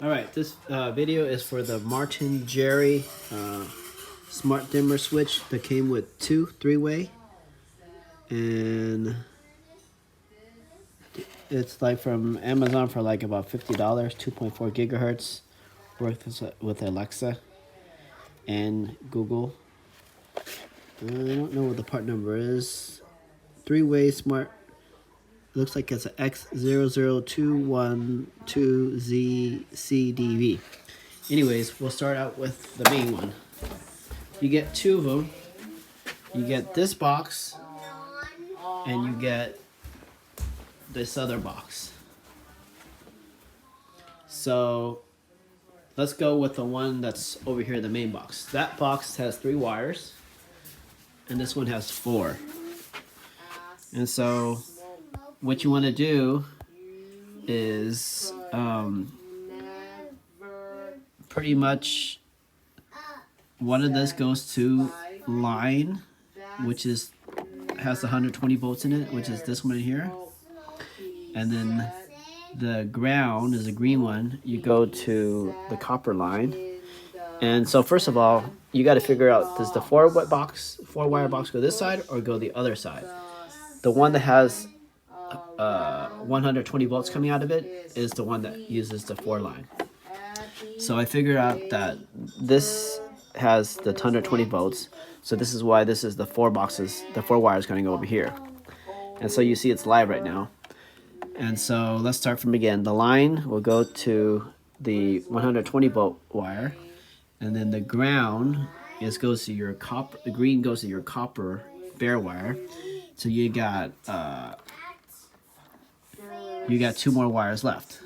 All right, this video is for the Martin Jerry smart dimmer switch that came with two three-way, and it's like from Amazon for like about $50, 2.4 gigahertz, works with Alexa and Google. I don't know what the part number is. Three-way smart. Looks like it's an X00212ZCDV. Anyways, we'll start out with the main one. You get two of them. You get this box, and you get this other box. So let's go with the one that's over here, the main box. That box has 3 wires, and this one has 4. And so what you want to do is pretty much one of this goes to line, which has 120 volts in it, which is this one here. And then the ground is a green one. You go to the copper line. And so first of all, you got to figure out, does the 4-wire box go this side or go the other side? The one that has 120 volts coming out of it is the one that uses the 4 line. So I figured out that this has the 120 volts. So this is why this is the 4 boxes, the 4 wires going to go over here. And so you see it's live right now. And so let's start from again. The line will go to the 120 volt wire, and then the ground goes to your copper. The green goes to your copper bare wire. So you got 2 more wires left.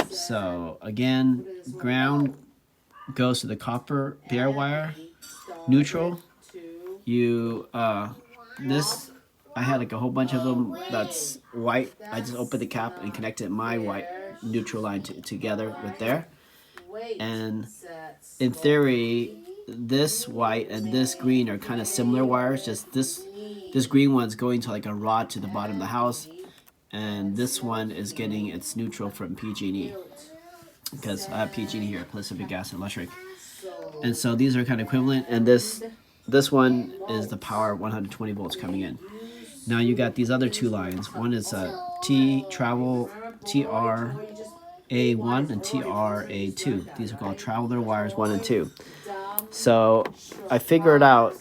So again, ground goes to the copper bare wire. Neutral, I had like a whole bunch of them that's white. I just opened the cap and connected my white neutral line together with there. And in theory, this white and this green are kind of similar wires. Just this green one's going to like a rod to the bottom of the house, and this one is getting its neutral from PG&E, because I have PG&E here, Pacific Gas and Electric. And so these are kind of equivalent, and this one is the power 120 volts coming in. Now you got these other 2 lines. One is a travel TRA1 and TRA2. These are called traveler wires 1 and 2. So I figured out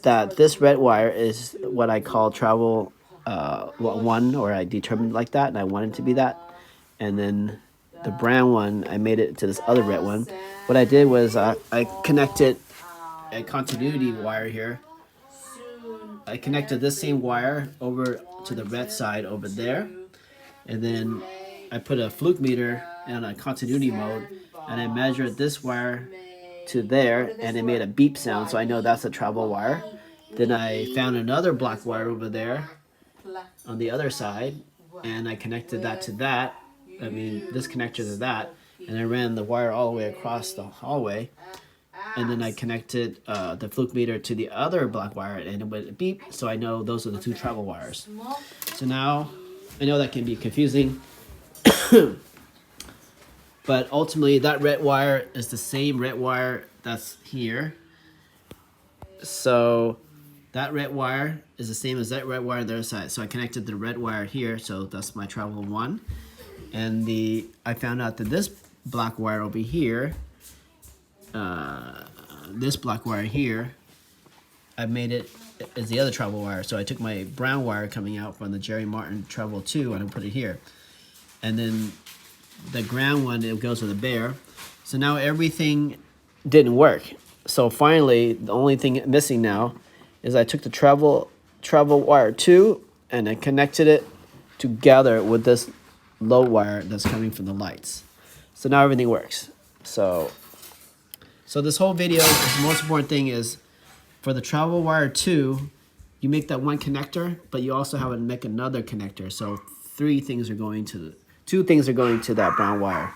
that this red wire is what I call travel 1, or I determined like that, and I wanted it to be that. And then the brown one, I made it to this other red one. What I did was I connected a continuity wire here. I connected this same wire over to the red side over there, and then I put a fluke meter in a continuity mode, and I measured this wire to there, and it made a beep sound, so I know that's a travel wire. Then I found another black wire over there on the other side, and I connected that to that. I mean, this connector to that, and I ran the wire all the way across the hallway. And then I connected the fluke meter to the other black wire, and it went beep, so I know those are the 2 travel wires. So now, I know that can be confusing, but ultimately that red wire is the same red wire that's here. So that red wire is the same as that red wire on the other side. So I connected the red wire here, so that's my travel 1. And I found out that this black wire over here, this black wire here, I made it as the other travel wire. So I took my brown wire coming out from the Jerry Martin travel 2 and I put it here. And then the ground one, it goes to the bare. So now everything didn't work. So finally, the only thing missing now is I took the travel wire 2 and I connected it together with this low wire that's coming from the lights. So now everything works. So this whole video, the most important thing is for the travel wire 2, you make that one connector, but you also have to make another connector. So 2 things are going to that brown wire.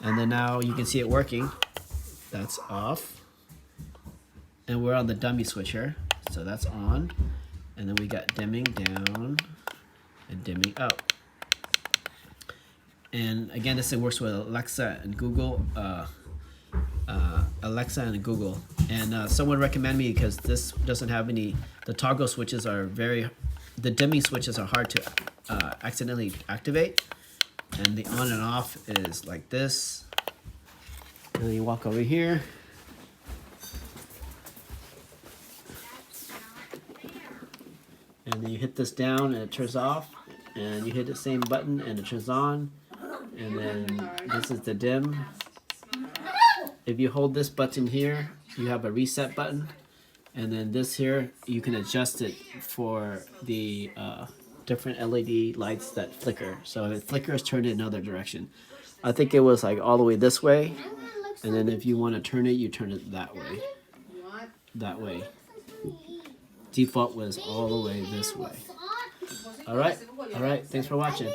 And then now you can see it working. That's off. And we're on the dummy switch here. So that's on. And then we got dimming down and dimming up. And again, this works with Alexa and Google. Alexa and Google. And someone recommended me because this doesn't have any. The toggle switches are the dimming switches are hard to accidentally activate. And the on and off is like this. And then you walk over here. And then you hit this down and it turns off. And you hit the same button and it turns on. And then this is the dim. If you hold this button here, you have a reset button. And then this here, you can adjust it for the different LED lights that flicker. So if it flickers, turn it in another direction. I think it was like all the way this way. And then if you want to turn it, you turn it that way. That way. Default was all the way this way. All right. Thanks for watching.